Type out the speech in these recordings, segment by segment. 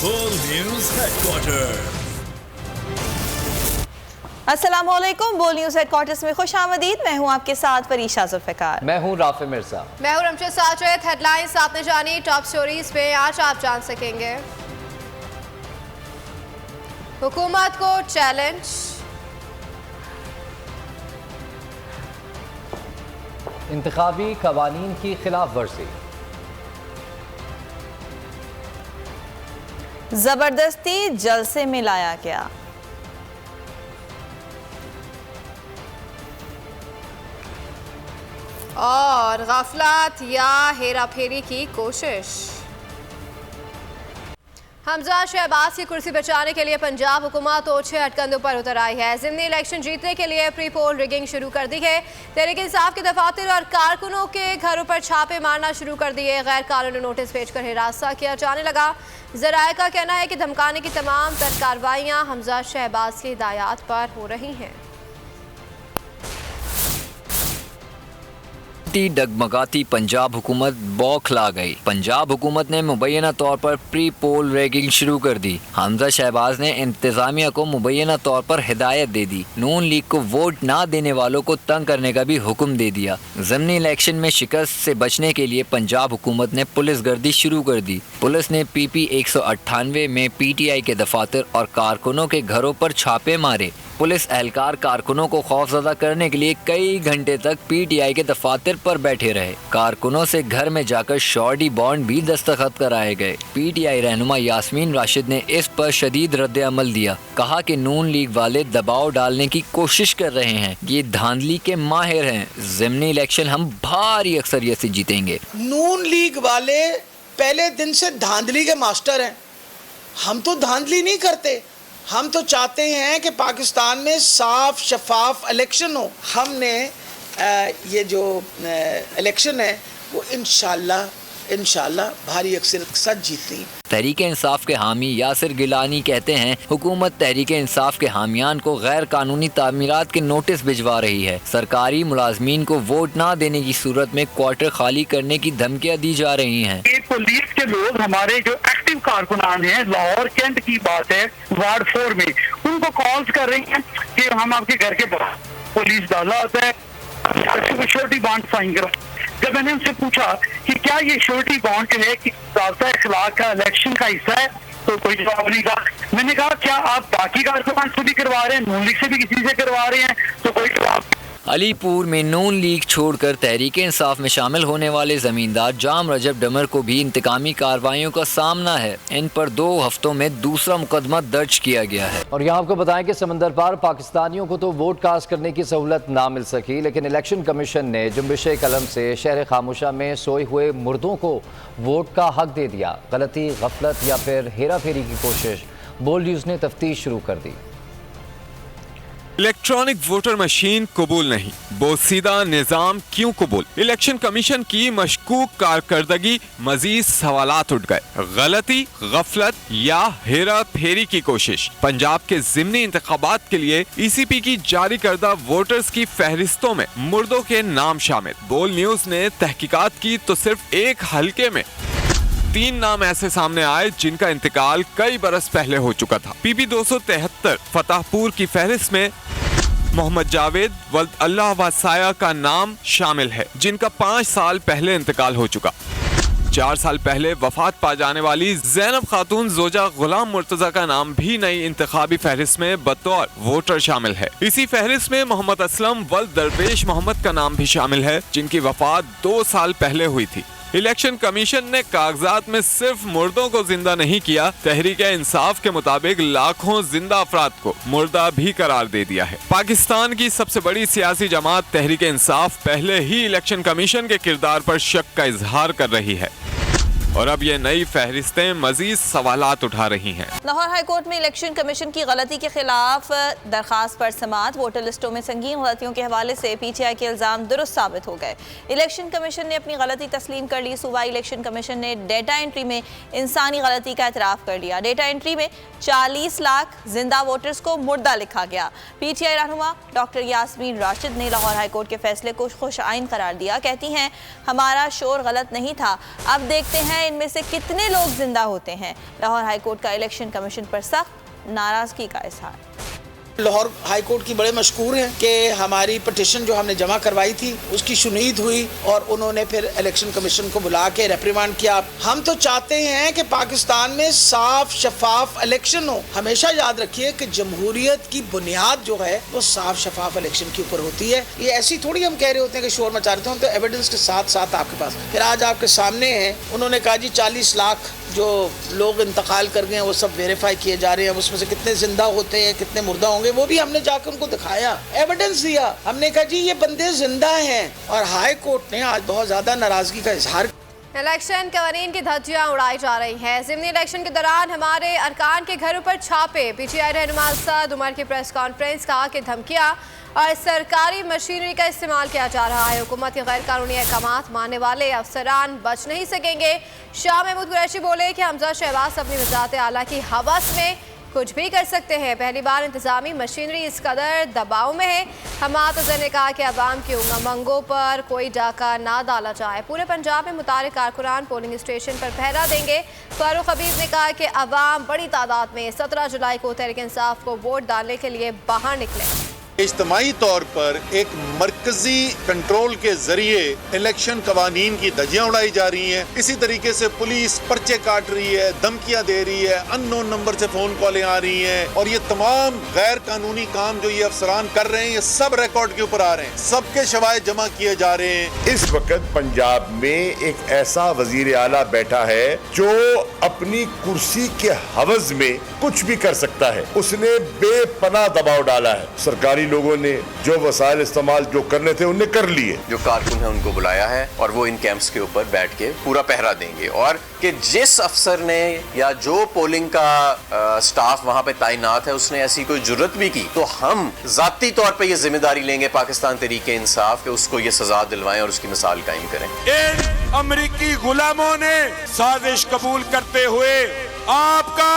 बोल news headquarter. अस्सलाम वालेकुम। बोल न्यूज हेडक्वार्टर्स में खुश आमदीद। मैं हूँ आपके साथ फरीशा जुल्फ़िकार। मैं हूँ राफे मिर्जा। मैं हूँ रमशद साजिद। हेडलाइंस आपने जानी, टॉप स्टोरीज पे आज आप जान सकेंगे। हुकूमत को चैलेंज, इंतखाबी कवानीन की खिलाफ वर्जी, जबरदस्ती जलसे में लाया गया, और गफलत या हेरा फेरी की कोशिश। हमजा शहबाज की कुर्सी बचाने के लिए पंजाब हुकूमत ओछे अटकंदों पर उतर आई है। ज़िमनी इलेक्शन जीतने के लिए प्री पोल रिगिंग शुरू कर दी है। तहरीक इंसाफ के दफातर और कारकुनों के घरों पर छापे मारना शुरू कर दिए। गैर कानूनी नोटिस भेजकर हिरासत किया जाने लगा। ज़राए का कहना है कि धमकाने की तमाम तर कार्रवाइयाँ हमजा शहबाज की हिदायत पर हो रही हैं। डगमगाती पंजाब हुकूमत बौखला गई। पंजाब हुकूमत ने मुबैना तौर पर प्री पोल रैगिंग शुरू कर दी। हमजा शहबाज ने इंतजामिया को मुबैना तौर पर हिदायत दे दी। नून लीग को वोट ना देने वालों को तंग करने का भी हुक्म दे दिया। ज़िमनी इलेक्शन में शिकस्त से बचने के लिए पंजाब हुकूमत ने पुलिस गर्दी शुरू कर दी। पुलिस ने PP 198 में PTI के दफातर और कारकुनों के घरों पर छापे मारे। पुलिस एहलकार कारकुनों को खौफजदा करने के लिए कई घंटे तक PTI के दफातर पर बैठे रहे। कारकुनों से घर में जाकर शॉर्टी बॉन्ड भी दस्तखत कराए गए। PTI रहनुमा यास्मीन राशिद ने इस पर शदीद रद्द अमल दिया। कहा कि नून लीग वाले दबाव डालने की कोशिश कर रहे हैं। ये धांधली के माहिर हैं। ज़िमनी इलेक्शन हम भारी अक्सरियत से जीतेंगे। नून लीग वाले पहले दिन से धांधली के मास्टर हैं। हम तो धांधली नहीं करते। हम तो चाहते हैं कि पाकिस्तान में साफ शफाफ इलेक्शन हो। हमने ये जो इलेक्शन है वो इंशाल्लाह भारी अक्सरियत के साथ जीतनी। तहरीक इंसाफ के हामी यासिर गिलानी कहते हैं हुकूमत तहरीक इंसाफ के हामियान को गैर कानूनी तामीरात के नोटिस भिजवा रही है। सरकारी मुलाजमीन को वोट ना देने की सूरत में क्वार्टर खाली करने की धमकियां दी जा रही हैं। पुलिस के लोग हमारे जो एक्टिव कारकुनान हैं, लाहौर कैंट की बात है, वार्ड 4 में उनको कॉल्स कर रही हैं कि हम आपके घर के बाहर पुलिस डाला होता है, श्योरिटी बॉन्ड साइन करो। जब मैंने उनसे पूछा कि क्या ये श्योरिटी बॉन्ड जो है कि ज़ाब्ता अखलाक का इलेक्शन का हिस्सा है, तो कोई जवाब नहीं कहा। मैंने कहा क्या आप बाकी कारकुनान से भी करवा रहे हैं, नून लीग से भी किसी से करवा रहे हैं, तो कोई जवाब। अलीपुर में नून लीग छोड़कर तहरीक इंसाफ में शामिल होने वाले जमींदार जाम रजब डमर को भी इंतकामी कार्रवाइयों का सामना है। इन पर 2 हफ्तों में दूसरा मुकदमा दर्ज किया गया है। और यहाँ आपको बताएं कि समंदर पार पाकिस्तानियों को तो वोट कास्ट करने की सहूलत ना मिल सकी, लेकिन इलेक्शन कमीशन ने जुम्बिश कलम से शहर खामोशा में सोए हुए मुर्दों को वोट का हक दे दिया। गलती, गफलत या फिर हेरा फेरी की कोशिश, बोल न्यूज़ ने तफ्तीश शुरू कर दी। इलेक्ट्रॉनिक वोटर मशीन कबूल नहीं, बोसीदा निजाम क्यों कबूल? इलेक्शन कमीशन की मशकूक कारकर्दगी, मजीद सवालात उठ गए। गलती, गफलत या हेरा फेरी की कोशिश। पंजाब के ज़िमनी इंतखाबात के लिए ECP की जारी करदा वोटर्स की फहरिस्तों में मुर्दों के नाम शामिल। बोल न्यूज ने तहकीकात की तो सिर्फ एक हलके में 3 नाम ऐसे सामने आए जिनका इंतकाल कई बरस पहले हो चुका था। PP 273 फतेहपुर की फहरिस्त में मोहम्मद जावेद वल्द अल्लाह वासाया का नाम शामिल है, जिनका 5 साल पहले इंतकाल हो चुका। 4 साल पहले वफात पा जाने वाली ज़ैनब खातून जोजा गुलाम मुर्तजा का नाम भी नई इंतखाबी फहरिस्त में बतौर वोटर शामिल है। इसी फहरिस्त में मोहम्मद असलम वल्द दरवेश मोहम्मद का नाम भी शामिल है, जिनकी वफात 2 साल पहले हुई थी। इलेक्शन कमीशन ने कागजात में सिर्फ मुर्दों को जिंदा नहीं किया, तहरीक इंसाफ के मुताबिक लाखों जिंदा अफराद को मुर्दा भी करार दे दिया है। पाकिस्तान की सबसे बड़ी सियासी जमात तहरीक इंसाफ पहले ही इलेक्शन कमीशन के किरदार पर शक का इजहार कर रही है और अब ये नई फहरिस्तें मजीद सवालात उठा रही हैं। लाहौर हाई कोर्ट में इलेक्शन कमीशन की गलती के खिलाफ दरखास्त पर समाअत। वोटर लिस्टों में संगीन गलतियों के हवाले से PTI के इल्ज़ाम दुरुस्त साबित हो गए। इलेक्शन कमीशन ने अपनी गलती तस्लीम कर ली। सूबाई इलेक्शन कमीशन ने डेटा एंट्री में इंसानी गलती का एतराफ़ कर लिया। डेटा एंट्री में 40 लाख जिंदा वोटर्स को मुर्दा लिखा गया। PTI रहनुमा डॉक्टर यास्मीन राशिद ने लाहौर हाई कोर्ट के फैसले को खुश आइन करार दिया। कहती हैं हमारा शोर गलत नहीं था, अब देखते हैं हैं, इनमें से कितने लोग जिंदा होते हैं। लाहौर हाई कोर्ट का इलेक्शन कमीशन पर सख्त नाराजगी का इजहार। लाहौर हाई कोर्ट की बड़े मशकूर हैं कि हमारी पटिशन जो हमने जमा करवाई थी उसकी सुनीद हुई और उन्होंने फिर इलेक्शन कमीशन को बुला के रेप्रिमांड किया। हम तो चाहते हैं कि पाकिस्तान में साफ शफाफ इलेक्शन हो। हमेशा याद रखिए कि जमहूरियत की बुनियाद जो है वो साफ शफाफ इलेक्शन के ऊपर होती है। ये ऐसी थोड़ी हम कह रहे होते हैं कि शोर मचा रहे होते हैं, तो एविडेंस के साथ साथ आपके पास। फिर आज आपके सामने है, उन्होंने कहा जी 40 लाख जो लोग इंतकाल कर गए हैं वो सब वेरीफाई किए जा रहे हैं, उसमें से कितने जिंदा होते हैं कितने मुर्दा होंगे वो भी हमने जाकर उनको दिखाया, एविडेंस दिया। हमने कहा जी ये बंदे जिंदा हैं और हाई कोर्ट ने आज बहुत ज्यादा नाराजगी का इजहार। इलेक्शन कवानीन की धज्जियां उड़ाई जा रही हैं। ज़िमनी इलेक्शन के दौरान हमारे अरकान के घरों पर छापे, PTI रहनुमा असद उमर की प्रेस कॉन्फ्रेंस, कहा कि धमकियां और सरकारी मशीनरी का इस्तेमाल किया जा रहा है। हुकूमत के गैर कानूनी अहकामात मानने वाले अफसरान बच नहीं सकेंगे। शाह महमूद कुरैशी बोले कि हमजा शहबाज अपनी वज़ारत आला की हवस में कुछ भी कर सकते हैं। पहली बार इंतजामी मशीनरी इस कदर दबाव में है। हमाद अजहर ने कहा कि अवाम की उमंगों पर कोई डाका ना डाला जाए। पूरे पंजाब में मुतालिक कारकुनान पोलिंग स्टेशन पर पहरा देंगे। फारूक हबीब ने कहा कि अवाम बड़ी तादाद में 17 जुलाई को तहरीक इंसाफ को वोट डालने के लिए बाहर निकले। इज्तिमाई तौर पर एक मरकजी कंट्रोल के जरिए इलेक्शन कवानीन की धज्जियां उड़ाई जा रही हैं। इसी तरीके से पुलिस पर्चे काट रही है, धमकियां दे रही है, अननोन नंबर से फोन कॉलें आ रही हैं और ये तमाम गैर कानूनी काम जो ये अफसरान कर रहे हैं ये सब रिकॉर्ड के ऊपर आ रहे हैं, सबके शवायद जमा किए जा रहे हैं। इस वक्त पंजाब में एक ऐसा वजीर आला बैठा है जो अपनी कुर्सी के हवज में कुछ भी कर सकता है। उसने बेपनाह दबाव डाला है। सरकारी लोगों ने जो वसाइल इस्तेमाल जो करने थे उन्हें कर लिए। जो कारकुन है उनको बुलाया है और वो इन कैंप्स के ऊपर बैठ के पूरा पहरा देंगे और कि जिस अफसर ने या जो पोलिंग का स्टाफ वहां पे तैनात है उसने ऐसी कोई जुर्रत भी की तो हम जाती तौर पे ये जिम्मेदारी लेंगे पाकिस्तान तहरीके इंसाफ के उसको ये सजा दिलवाएं और उसकी मिसाल कायम करें। इन अमेरिकी गुलामों ने साजिश कबूल करते हुए आपका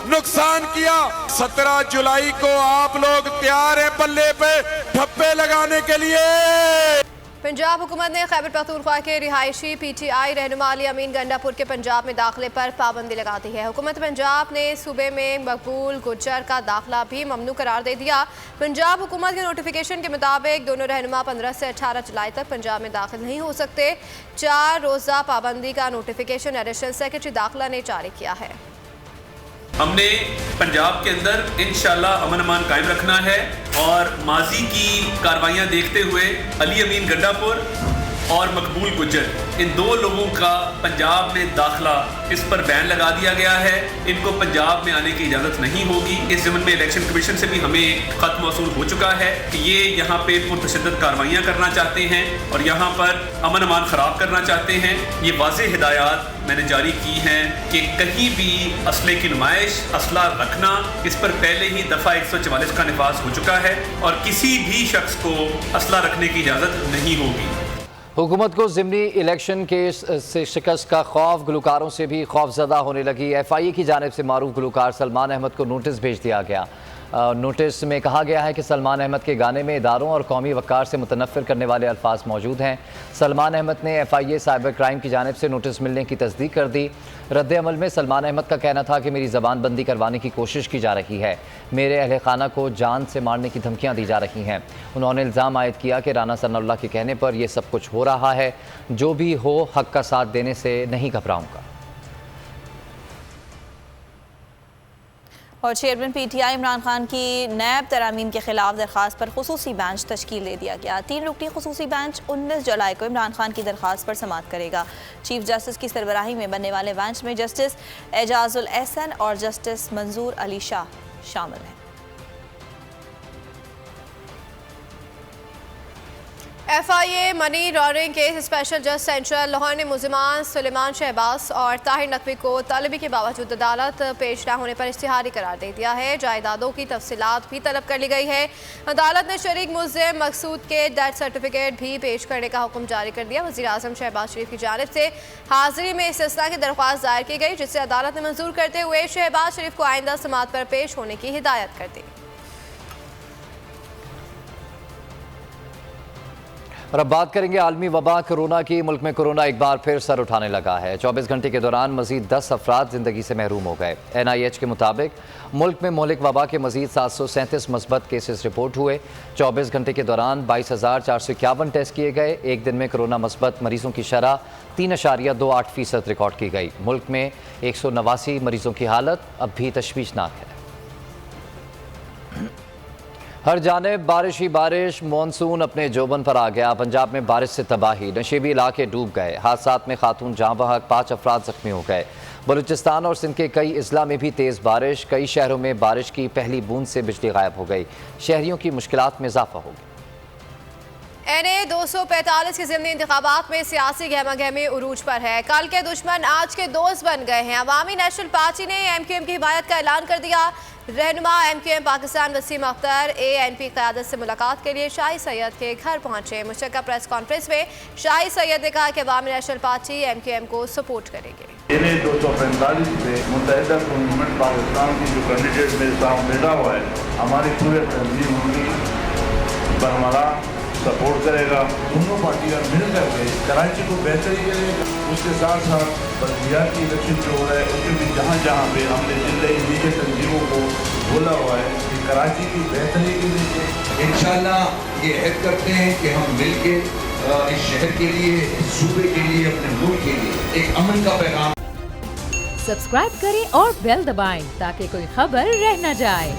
नुकसान किया। 17 जुलाई को आप लोग तैयार हैं पल्ले पे ठप्पे लगाने के लिए। पंजाब हुकूमत ने खैबर पख्तूनख्वा के रिहायशी PTI रहनुमा अली अमीन गंडापुर के पंजाब में दाखिले पर पाबंदी लगा दी है। हुकूमत पंजाब ने सूबे में मकबूल गुज्जर का दाखिला भी ममनू करार दे दिया। पंजाब हुकूमत के नोटिफिकेशन के मुताबिक दोनों रहनुमा 15 से 18 जुलाई तक पंजाब में दाखिल नहीं हो सकते। 4 रोज़ा पाबंदी का नोटिफिकेशन एडिशनल सेक्रेटरी दाखिला ने जारी किया है। हमने पंजाब के अंदर इंशाल्लाह अमन अमान कायम रखना है और माजी की कार्रवाइयाँ देखते हुए अली अमीन गंडापुर और मकबूल गुज्जर इन 2 लोगों का पंजाब में दाखिला इस पर बैन लगा दिया गया है। इनको पंजाब में आने की इजाज़त नहीं होगी। इस ज़मन में इलेक्शन कमीशन से भी हमें ख़त मौसूल हो चुका है कि ये यहाँ पे पुरतशद्दद कार्रवाइयाँ करना चाहते हैं और यहाँ पर अमन अमान ख़राब करना चाहते हैं। ये वाज़ेह हिदायत मैंने जारी की हैं कि कहीं भी असले की नुमाइश, असला रखना, इस पर पहले ही दफ़ा 144 का निफाज हो चुका है और किसी भी शख्स को असला रखने की इजाज़त नहीं होगी। हुकूमत को ज़िमनी इलेक्शन के से शिकस्त का खौफ गुलकारों से भी खौफजदा होने लगी। FIA की जानिब से मारूफ गुलकार सलमान अहमद को नोटिस भेज दिया गया। नोटिस में कहा गया है कि सलमान अहमद के गाने में इदारों और कौमी वक़ार से मुतनफ़िर करने वाले अल्फाज मौजूद हैं। सलमान अहमद ने FIA साइबर क्राइम की जानिब से नोटिस मिलने की तस्दीक कर दी। रद्द अमल में सलमान अहमद का कहना था कि मेरी ज़बान बंदी करवाने की कोशिश की जा रही है, मेरे अहले खाना को जान से मारने की धमकियाँ दी जा रही हैं। उन्होंने इल्ज़ाम आयद किया कि राना सनाउल्लाह के कहने पर यह सब कुछ हो रहा है, जो भी हो हक़ का साथ देने से नहीं घबराऊँगा। और चेयरमैन PTI इमरान खान की नैब तरामीम के खिलाफ दरख्वास्त पर खुसूसी बेंच तश्कील दे दिया गया। 3 रुकनी खुसूसी बेंच 19 जुलाई को इमरान खान की दरख्वास्त पर समाअत करेगा। चीफ जस्टिस की सरबराही में बनने वाले बेंच में जस्टिस एजाजुल एहसन और जस्टिस मंजूर अली शाह शामिल हैं। FIA money laundering case special जज सेंट्रल लाहौर ने मुलजिमान सुलेमान शहबाज और ताहिर नकवी को तलबी के बावजूद अदालत पेश न होने पर इश्तिहारी करार दे दिया है। जायदादों की तफसीलात भी तलब कर ली गई है। अदालत ने शरीक मुल्जिम मकसूद के डेथ सर्टिफिकेट भी पेश करने का हुक्म जारी कर दिया। वज़ीर आज़म शहबाज शरीफ की जानिब से हाजिरी में इस्तिस्ना की दरख्वास्त दायर की गई, जिसे अदालत ने मंजूर करते हुए शहबाज शरीफ को आइंदा समाअत पर पेश होने की हिदायत कर दी। اور اب بات کریں گے عالمی وبا کورونا کی۔ ملک میں کورونا ایک بار پھر سر اٹھانے لگا ہے۔ 24 گھنٹے کے دوران مزید 10 افراد زندگی سے محروم ہو گئے۔ NIH کے مطابق ملک میں مہلک وبا کے مزید 737 مثبت کیسز رپورٹ ہوئے۔ 24 گھنٹے کے دوران 22,451 ٹیسٹ کیے گئے۔ ایک دن میں کورونا مثبت مریضوں کی شرح 3.28% ریکارڈ کی گئی۔ ملک میں 189 مریضوں کی حالت اب بھی تشویشناک ہے۔ ہر جانب بارش ہی بارش، مانسون اپنے جوبن پر آ گیا۔ پنجاب میں بارش سے تباہی، نشیبی علاقے ڈوب گئے۔ حادثات میں خاتون جاں بحق، 5 افراد زخمی ہو گئے۔ بلوچستان اور سندھ کے کئی اضلاع میں بھی تیز بارش، کئی شہروں میں بارش کی پہلی بوند سے بجلی غائب ہو گئی۔ شہریوں کی مشکلات میں اضافہ ہو گیا۔ NA 245 کے ضمنی انتخابات میں سیاسی گہما گہمی عروج پر ہے۔ کل کے دشمن آج کے دوست بن گئے ہیں۔ عوامی نیشنل پارٹی نے MQM کی حمایت کا اعلان کر دیا۔ رہنما MQM پاکستان وسیم اختر ANP قیادت سے ملاقات کے لیے شاہی سید کے گھر پہنچے۔ مشترکہ پریس کانفرنس میں شاہی سید نے کہا کہ عوامی نیشنل پارٹی MQM کو سپورٹ کرے گی۔ NA 245 میں متحدہ گورنمنٹ پاکستان کی جو کینڈیڈیٹ میرے سامنے بیٹھا ہوا ہے، ہماری پورے تنظیم ان کی برملا سپورٹ کرے گا۔ دونوں پارٹیاں مل کر کے کراچی کو بہتری کرے گا۔ اس کے ساتھ ساتھ بلدیات کی الیکشن جو ہو رہا ہے اس میں بھی جہاں جہاں پہ ہم نے ضلعی لیگی تنظیموں کو بولا ہوا ہے کہ کراچی کی بہتری کے لیے انشاءاللہ یہ عہد کرتے ہیں کہ ہم مل کے اس شہر کے لیے، اس صوبے کے لیے، اپنے ملک کے لیے ایک امن کا پیغام۔ سبسکرائب کریں اور بیل دبائیں تاکہ کوئی خبر رہ نہ جائے۔